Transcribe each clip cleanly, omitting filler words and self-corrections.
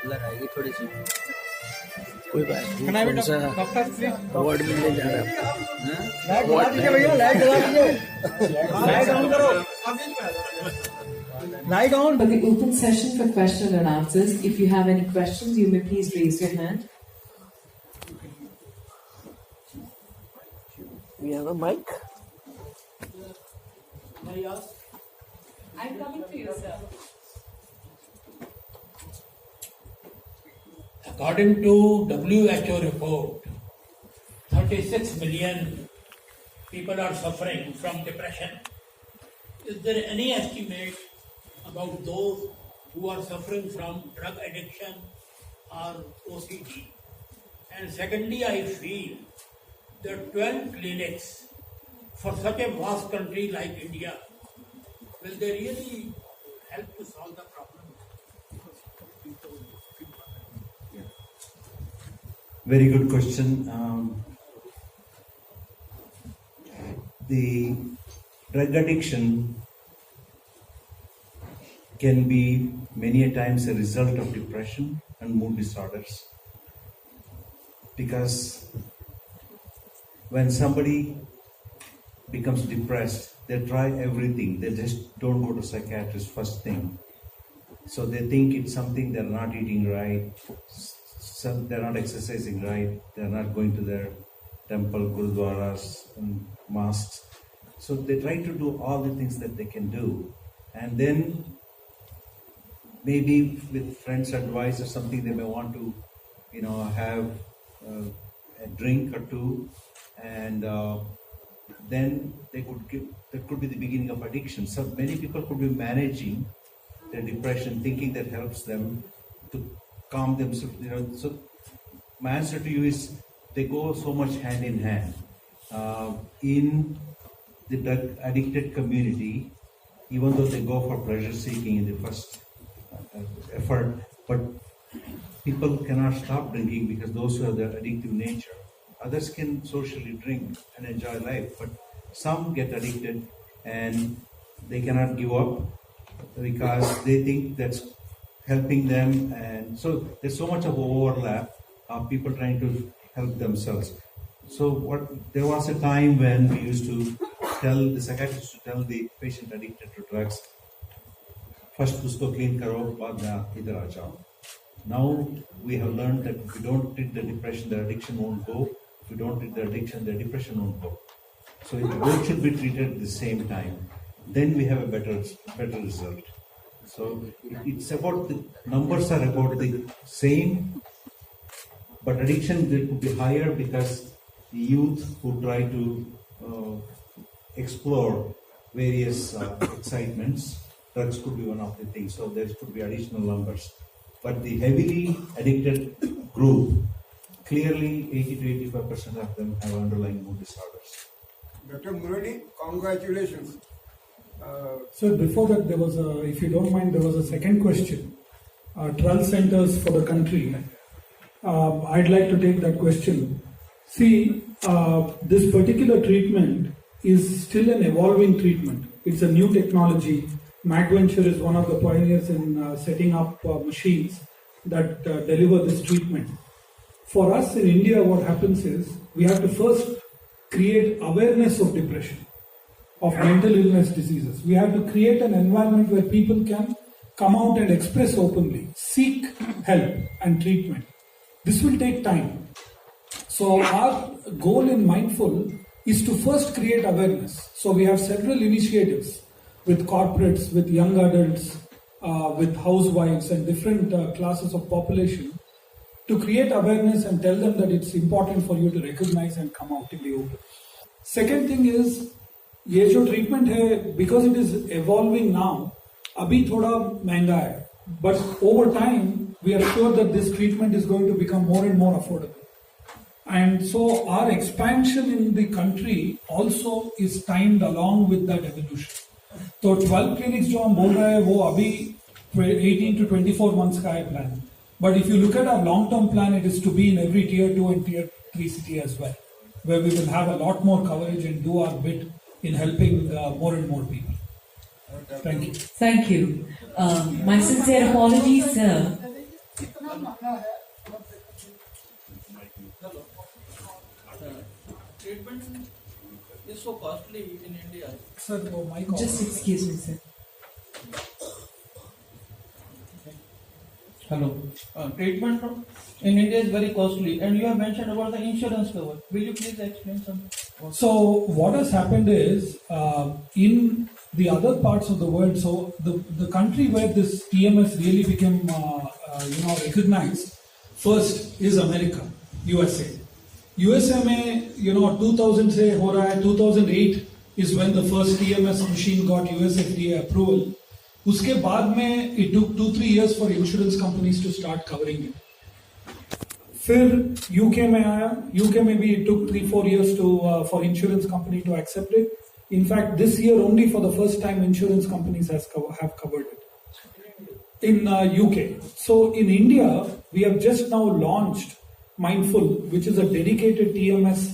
Blur आएगी थोड़ी सी, कोई बात नहीं। कौन सा अवार्ड मिलने जा रहा है? लाइट जला दीजिए, लाइट ऑन करो, light on. For the open session for question and answers, if you have any questions, you may please raise your hand. We have a mic. I'm coming to you, sir. According to WHO report, 36 million people are suffering from depression. Is there any estimate about those who are suffering from drug addiction or OCD? And secondly, I feel that 12 clinics for such a vast country like India, will they really help to solve the problem? Very good question. The drug addiction can be many a times a result of depression and mood disorders. Because when somebody becomes depressed, they try everything. They just don't go to psychiatrist first thing. So they think it's something they're not eating right, they're not exercising right, they're not going to their temple, gurudwaras and mosques. So they try to do all the things that they can do. And then maybe with friends' advice or something, they may want to, have a drink or two, and then that could be the beginning of addiction. So many people could be managing their depression, thinking that helps them to calm themselves. So my answer to you is they go so much hand in hand. In the drug addicted community, even though they go for pleasure seeking in the first effort, but people cannot stop drinking because those who have the addictive nature. Others can socially drink and enjoy life, but some get addicted and they cannot give up because they think that's helping them. And so there's so much of overlap of people trying to help themselves. So there was a time when we used to tell the psychiatrist to tell the patient addicted to drugs, first usko clean karo, baad mein idhar aa jao. Now we have learned that if we don't treat the depression, the addiction won't go. If we don't treat the addiction, the depression won't go. So both should be treated at the same time. Then we have a better result. So it's about the numbers are about the same, but addiction could be higher because the youth who try to explore various excitements, drugs could be one of the things. So there could be additional numbers. But the heavily addicted group, clearly 80 to 85% of them have underlying mood disorders. Dr. Murali, congratulations. So before that, there was if you don't mind, there was a second question. 12 centers for the country. I'd like to take that question. See, this particular treatment is still an evolving treatment. It's a new technology. MagVenture is one of the pioneers in setting up machines that deliver this treatment. For us in India, what happens is we have to first create awareness of depression, of mental illness diseases. We have to create an environment where people can come out and express openly, seek help and treatment. This will take time. So our goal in Mindful is to first create awareness. So we have several initiatives with corporates, with young adults, with housewives and different classes of population to create awareness and tell them that it's important for you to recognize and come out in the open. Second thing is, ये जो treatment है, because it is evolving now, अभी थोड़ा महंगा है, but over time we are sure that this treatment is going to become more and more affordable. And so our expansion in the country also is timed along with that evolution. तो 12 clinics जो हम बोल रहे हैं वो अभी 18 to 24 months का है plan. But if you look at our long-term plan, it is to be in every tier 2 and tier 3 city as well, where we will have a lot more coverage and do our bit in helping more and more people. Thank you. Thank you. My sincere apologies, sir. Treatment is so costly in India. Sir, my Just excuse me, sir. Hello. Treatment in India is very costly, and you have mentioned about the insurance cover. Will you please explain something? So what has happened is in the other parts of the world. So the country where this TMS really became recognized first is America, USA. USA में 2000 से हो रहा है. 2008 is when the first TMS machine got US FDA approval. उसके बाद में it took 2-3 years for insurance companies to start covering it. फिर UK में आया. UK में भी it took 3-4 years for insurance company to accept it. In fact, this year only for the first time insurance companies have covered it. In UK. So in India, we have just now launched Mindful, which is a dedicated TMS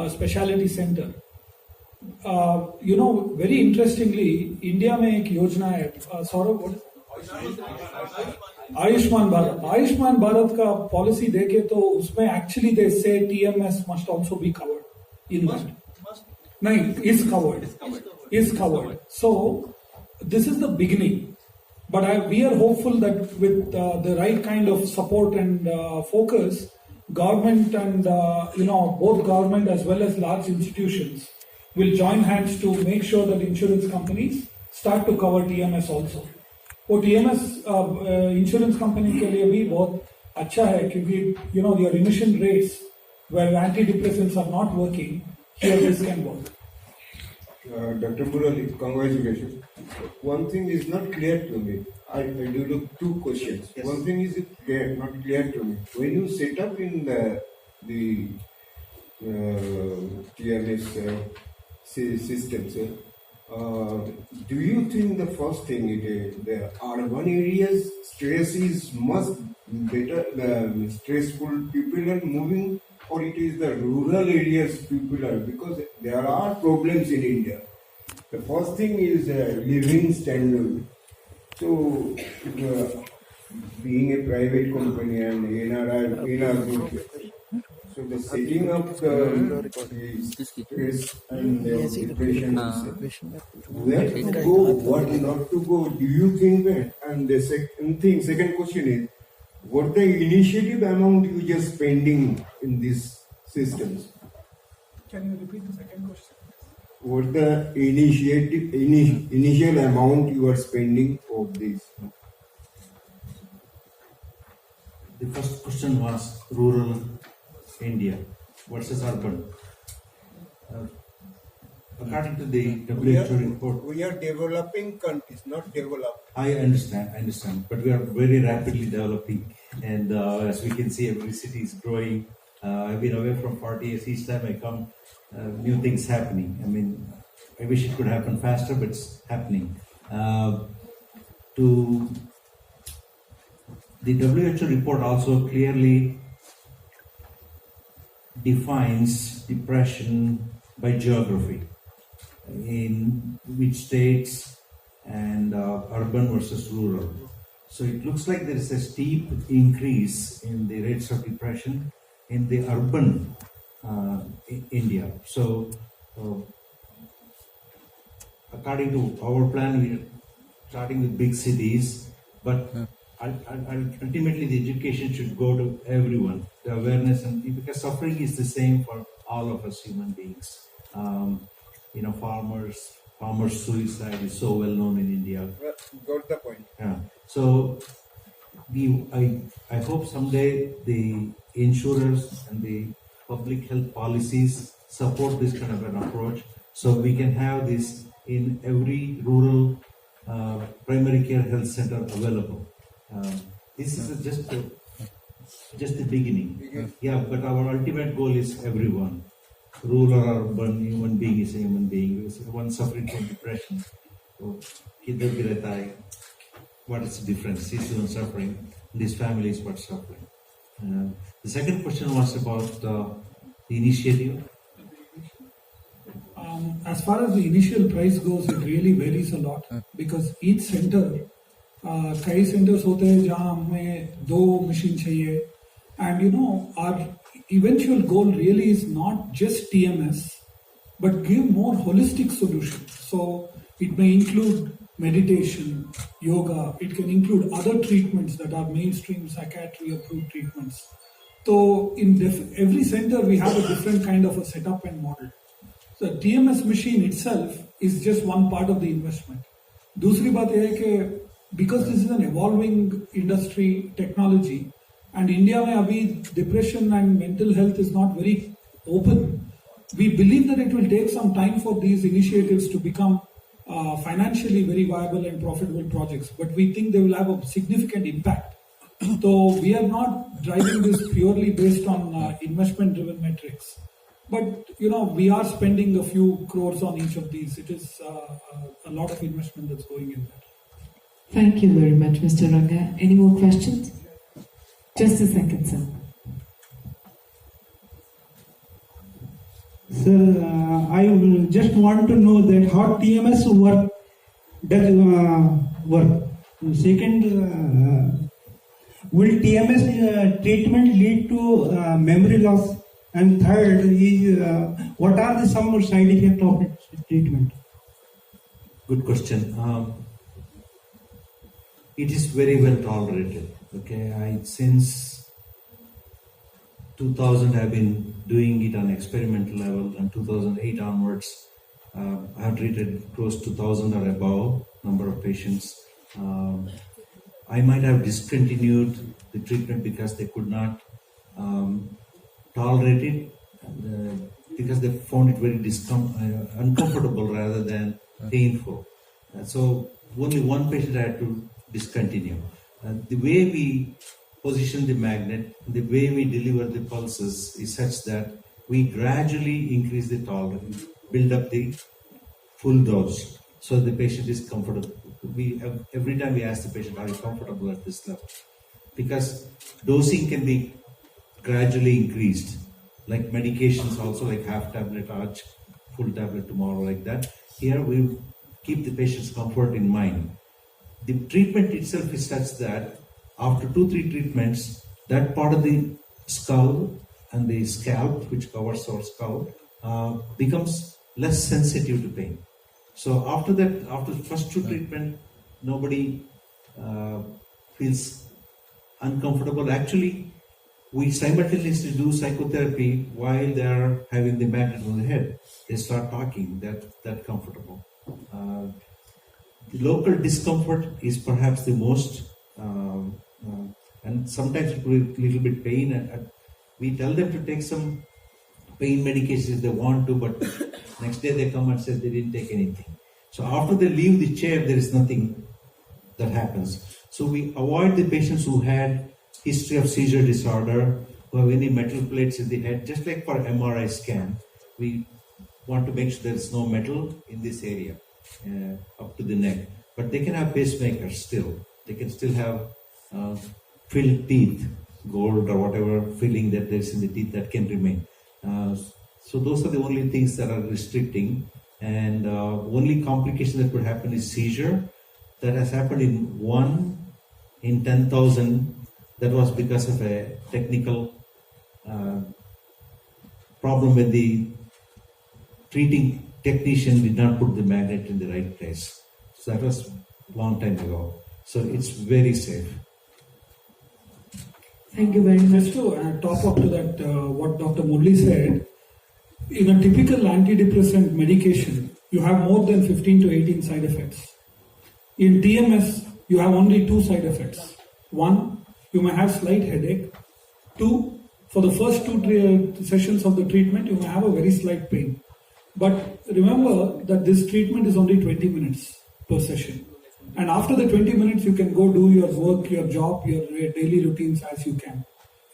specialty center. Very interestingly, India में एक योजना है. Saurabh, what is it? Ayushman Bharat. Ayushman Bharat का policy देखे तो उसमें actually they say TMS must also be covered in that. No, is covered. So this is the beginning. But we are hopeful that with the right kind of support and focus, government and both government as well as large institutions will join hands to make sure that insurance companies start to cover TMS also. वो TMS insurance company के लिए भी बहुत अच्छा है क्योंकि your emission rates where antidepressants are not working, here this can work. Dr. Murali, congratulations. One thing is not clear to me. I do two questions. Yes. One thing is not clear to me. When you set up in the TMS systems, do you think the first thing the urban areas stress is much better, the stressful people are moving, or it is the rural areas people are, because there are problems in India. The first thing is living standard. So being a private company and NRI, so the setting up the stress and depression, where to go, what not to go, do you think that? And the second question is, what the initiative amount you just spending in these systems? Can you repeat the second question? What the initial amount you are spending for this? The first question was rural India versus urban. According to the WHO report, We are developing countries, not developed. I understand, but we are very rapidly developing, and as we can see, every city is growing. I've been away from 40 years. Each time I come, new things happening. I mean, I wish it could happen faster, but it's happening. The WHO report also clearly defines depression by geography, in which states and urban versus rural. So it looks like there is a steep increase in the rates of depression in the urban India. So according to our plan, we are starting with big cities, but ultimately the education should go to everyone, the awareness, and because suffering is the same for all of us human beings. Farmers suicide is so well known in India. Got the point. Yeah. So I hope someday the insurers and the public health policies support this kind of an approach, so we can have this in every rural primary care health center available. This is just the beginning. Yeah, but our ultimate goal is everyone. Rural or urban, human being is a human being. One suffering from depression. So, what is the difference? He's the one suffering. This family is what's suffering. The second question was about the initiative. as far as the initial price goes, it really varies a lot because each center, कई centers होते हैं जहाँ हमें 2 machine चाहिए, and you know our eventual goal really is not just TMS, but give more holistic solutions. So it may include meditation, yoga. It can include other treatments that are mainstream psychiatry approved treatments. So in every center we have a different kind of a setup and model. So TMS machine itself is just one part of the investment. दूसरी बात यह है कि because this is an evolving industry technology and India में अभी depression and mental health is not very open, we believe that it will take some time for these initiatives to become financially very viable and profitable projects. But we think they will have a significant impact. So we are not driving this purely based on investment-driven metrics. But you know, we are spending a few crores on each of these. It is a lot of investment that's going in there. Thank you very much, Mr. Ranga. Any more questions? Just a second, sir. Sir, I just want to know that how TMS does work. Second, will TMS treatment lead to memory loss? And third is, what are the some side effects of its treatment? Good question. It is very well tolerated. Okay, since 2000 I've been doing it on experimental level, and 2008 onwards I have treated close to 1,000 or above number of patients. I might have discontinued the treatment because they could not tolerate it, because they found it very uncomfortable rather than painful. So only one patient I had to discontinue. The way we position the magnet, the way we deliver the pulses is such that we gradually increase the tolerance, build up the full dose, so the patient is comfortable. Every time we ask the patient, are you comfortable at this level? Because dosing can be gradually increased, like medications also, like half tablet arch, full tablet tomorrow, like that. Here we keep the patient's comfort in mind. The treatment itself is such that after 2-3 treatments, that part of the skull and the scalp, which covers our skull, becomes less sensitive to pain. So after that, after the first 2 treatments, nobody feels uncomfortable. Actually, we simultaneously do psychotherapy while they are having the magnet on the head. They start talking, that comfortable. The local discomfort is perhaps the most, and sometimes it will be a little bit pain. And we tell them to take some pain medications if they want to, but next day they come and say they didn't take anything. So after they leave the chair, there is nothing that happens. So we avoid the patients who had history of seizure disorder, who have any metal plates in the head. Just like for MRI scan, we want to make sure there is no metal in this area up to the neck. But they can have pacemakers still. They can still have filled teeth, gold or whatever filling that there is in the teeth that can remain. So those are the only things that are restricting. And only complication that could happen is seizure. That has happened in 1 in 10,000. That was because of a technical problem with the treating technician did not put the magnet in the right place. So that was a long time ago. So it's very safe. Thank you very much. Just to top up to that, what Dr. Murli said, in a typical antidepressant medication, you have more than 15 to 18 side effects. In TMS, you have only 2 side effects. 1, you may have slight headache. 2, for the first 2 sessions of the treatment, you may have a very slight pain. But remember that this treatment is only 20 minutes per session. And after the 20 minutes, you can go do your work, your job, your daily routines as you can.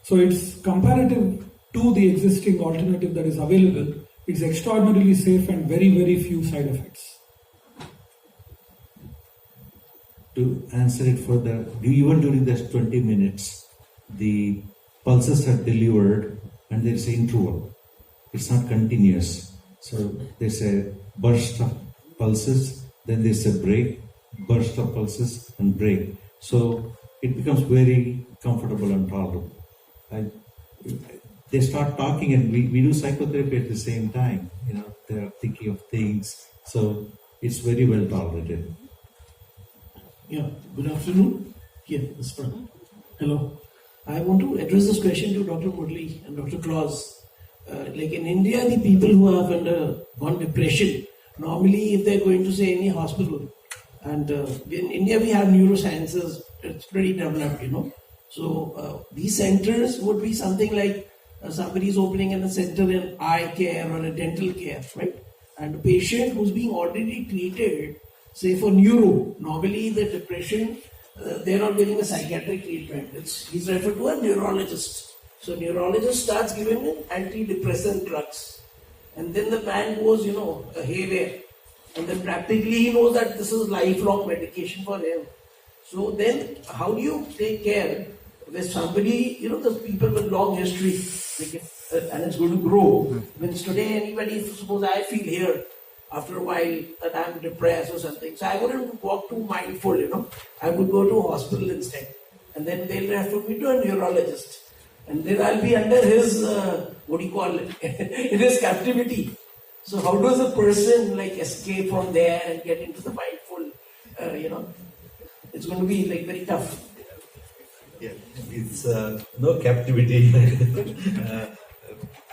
So it's comparative to the existing alternative that is available. It's extraordinarily safe and very, very few side effects. To answer it further, even during those 20 minutes, the pulses are delivered and there is an interval. It's not continuous. So there's a burst of pulses, then there's a break, burst of pulses and break. So it becomes very comfortable and tolerable. And they start talking, and we do psychotherapy at the same time. They're thinking of things. So it's very well tolerated. Yeah, good afternoon. Here, this front. Hello. I want to address this question to Dr. Murli and Dr. Claus. Like in India, the people who have undergone depression, normally if they're going to say any hospital, and in India we have neurosciences, it's pretty developed, So these centers would be something like somebody is opening a center in eye care or a dental care, right? And a patient who's being already treated, say for neuro, normally the depression, they're not getting a psychiatric treatment. He's referred to a neurologist. So neurologist starts giving him antidepressant drugs. And then the man goes, haywire. And then practically he knows that this is lifelong medication for him. So then how do you take care with somebody, the people with long history, and it's going to grow. Means today anybody, suppose I feel here, after a while that I'm depressed or something. So I wouldn't walk too mindful, I would go to a hospital instead. And then they'll refer me to a neurologist. And then I'll be under his, in his captivity. So how does a person escape from there and get into the mindful, it's going to be very tough. Yeah, it's no captivity.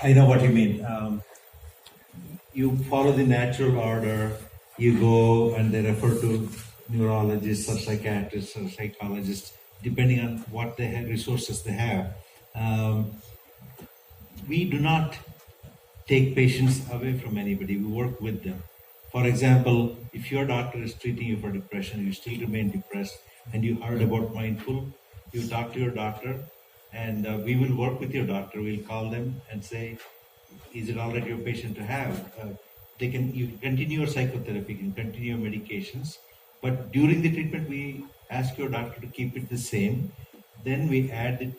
I know what you mean. You follow the natural order, you go and they refer to neurologists or psychiatrists or psychologists, depending on what they have, resources they have. We do not take patients away from anybody, we work with them. For example, if your doctor is treating you for depression, you still remain depressed, and you heard about mindful, you talk to your doctor, and we will work with your doctor. We'll call them and say, is it all right your patient to have? You can continue your psychotherapy, you can continue your medications, but during the treatment we ask your doctor to keep it the same. Then we add the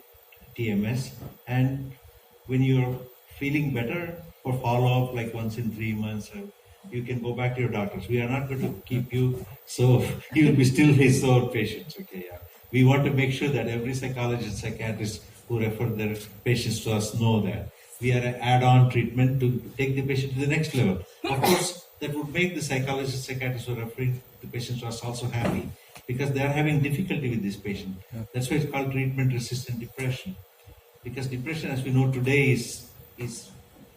TMS, and when you're feeling better, for follow-up like once in 3 months, you can go back to your doctors. We are not going to keep you so you'll be still his own patients. Okay, yeah. We want to make sure that every psychologist, psychiatrist who refer their patients to us know that we are an add-on treatment to take the patient to the next level. Of course, that would make the psychologist, psychiatrist who are referring the patients to us also happy, because they are having difficulty with this patient. That's why it's called treatment-resistant depression. Because depression, as we know today, is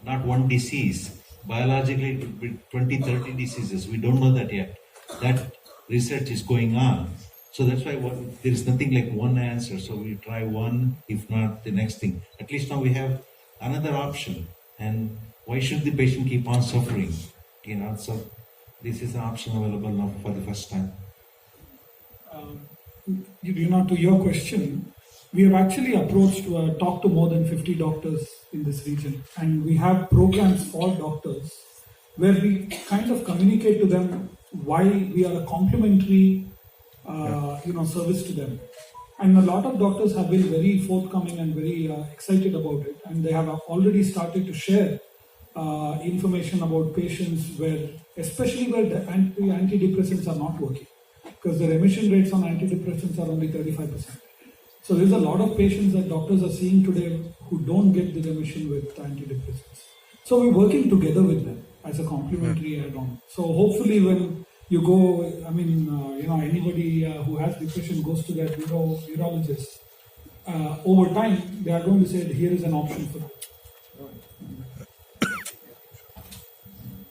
not one disease. Biologically, it would be 20, 30 diseases. We don't know that yet. That research is going on. So that's why there is nothing like one answer. So we try one, if not the next thing. At least now we have another option. And why should the patient keep on suffering? So this is an option available now for the first time. To your question, we have actually approached, talked to more than 50 doctors in this region, and we have programs for doctors where we kind of communicate to them why we are a complementary, service to them. And a lot of doctors have been very forthcoming and very excited about it, and they have already started to share information about patients especially where the antidepressants are not working, because the remission rates on antidepressants are only 35%. So there's a lot of patients that doctors are seeing today who don't get the remission with antidepressants. So we're working together with them as a complementary add-on. So hopefully when you go, anybody who has depression goes to their neurologist, over time they are going to say, here is an option for them.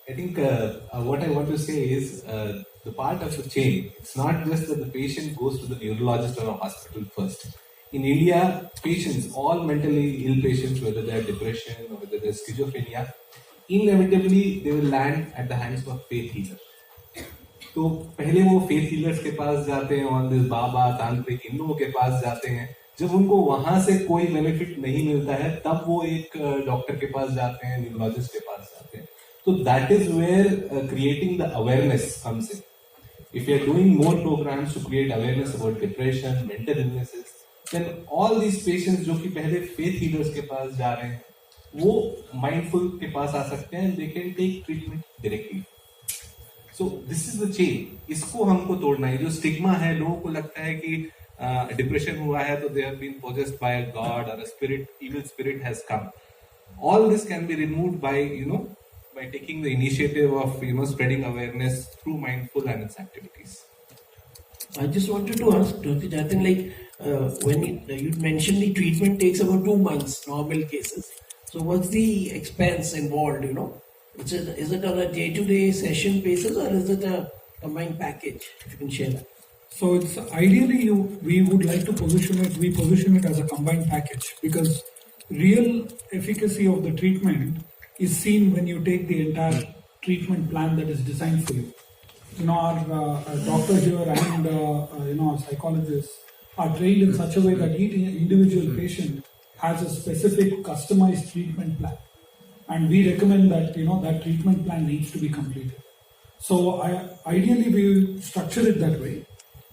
I think what I want to say is the part of the chain. It's not just that the patient goes to the neurologist or a hospital first. In India, patients, all mentally ill patients, whether they have depression or whether they have schizophrenia, inevitably they will land at the hands of faith healer. तो पहले वो faith healers के पास जाते हैं, on this बाबा तांत्रिक इन लोगों के पास जाते हैं. जब उनको वहां से कोई बेनिफिट नहीं मिलता है, तब वो एक डॉक्टर के पास जाते हैं, न्यूरोलॉजिस्ट के पास जाते हैं. So that is where creating the awareness comes in. If you are doing more programs to create awareness about depression, mental illnesses, then all these patients जो कि पहले faith healers के पास जा रहे हैं, वो माइंडफुल के पास आ सकते हैं, they can take treatment directly. So this is the chain. इसको हमको तोड़ना है. जो स्टिग्मा है, लोगों को लगता है कि डिप्रेशन हुआ है तो they have been possessed by a god और a spirit, evil spirit has come. All this can be removed by by taking the initiative of spreading awareness through mindfulness activities. I just wanted to ask Dr. Jatin, when you mentioned the treatment takes about 2 months, normal cases. So what's the expense involved? Is it on a day-to-day session basis or is it a combined package? If you can share that. So it's ideally we would like to position it as a combined package, because real efficacy of the treatment is seen when you take the entire treatment plan that is designed for you. Our doctor here and our psychologists are trained in such a way that each individual patient has a specific customized treatment plan, and we recommend that that treatment plan needs to be completed. So ideally we structure it that way,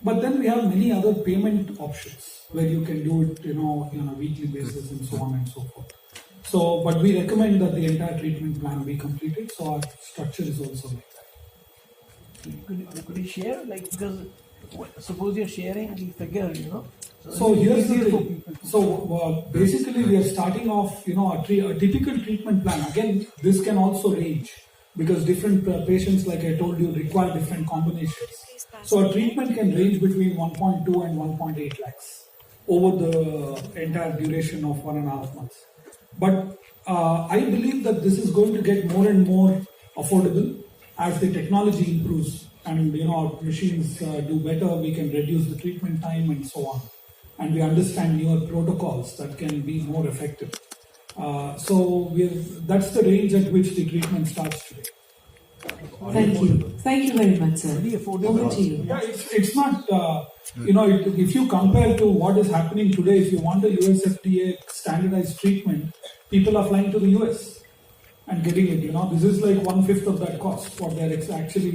but then we have many other payment options where you can do it on a weekly basis and so on and so forth. So, but we recommend that the entire treatment plan be completed. So our structure is also like that. Could you share, because suppose you're sharing the figure, So here's the thing. So basically, we are starting off, a typical treatment plan. Again, this can also range because different patients, like I told you, require different combinations. So a treatment can range between 1.2 and 1.8 lakhs over the entire duration of 1.5 months. But I believe that this is going to get more and more affordable as the technology improves and our machines do better. We can reduce the treatment time and so on, and we understand newer protocols that can be more effective. So that's the range at which the treatment starts today. Thank you. Thank you very much, sir. Over to you. Yeah, it's not, if you compare to what is happening today, if you want a US FDA standardized treatment, people are flying to the US and getting it. This is like 1/5 of that cost, what they're actually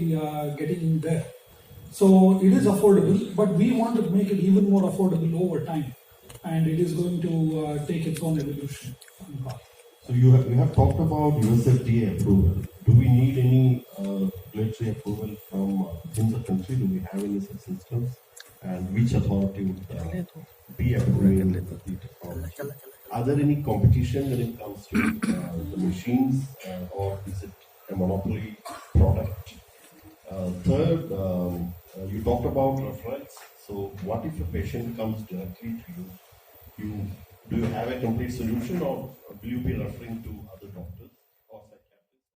getting in there. So it is affordable, but we want to make it even more affordable over time. And it is going to take its own evolution. So you have talked about USFDA approval. Do we need any regulatory approval from within the country? Do we have any such systems? And which authority would be approving the technology? Are there any competition when it comes to the machines, or is it a monopoly product? Third, you talked about referrals. So what if a patient comes directly to you? Do you have a complete solution, or will you be referring to